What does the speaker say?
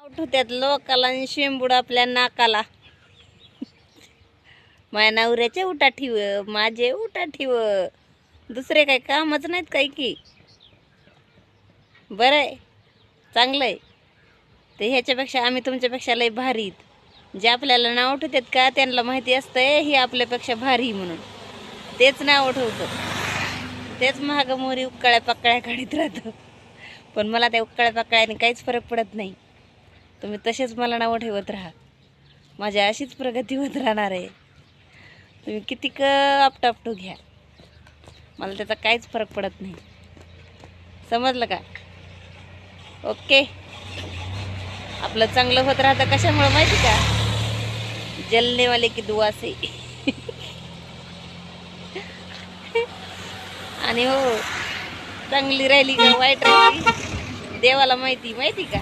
उठत्यात लोकाला आणि शेंबूड आपल्या नाकाला. माझ्या नवऱ्याचे उठा ठेव, माझे उठा ठेव, दुसरे काही कामच नाहीत काही की. बरं आहे, चांगलं आहे ते. ह्याच्यापेक्षा आम्ही तुमच्यापेक्षा लय भारीत. जे आपल्याला नाव उठवतात का त्यांना माहिती असतंय ही आपल्यापेक्षा भारी म्हणून. तेच नाव उठवतं, तेच महाग मोरी उकळ्या पकळ्या काढीत राहतं. पण मला त्या उकळ्या पकळ्याने काहीच फरक पडत नाही. तुम्ही तसेच मला नावं ठेवत राहा, माझी अशीच प्रगती होत राहणार आहे. तुम्ही किती आपटापटू घ्या, मला त्याचा काहीच फरक पडत नाही. समजलं का? ओके. आपलं चांगलं होत राहतं कशामुळे माहिती का? जलने वाले की दुआ से. आणि हो, चांगली राहिली का वाईट राहिली देवाला माहिती, माहिती का?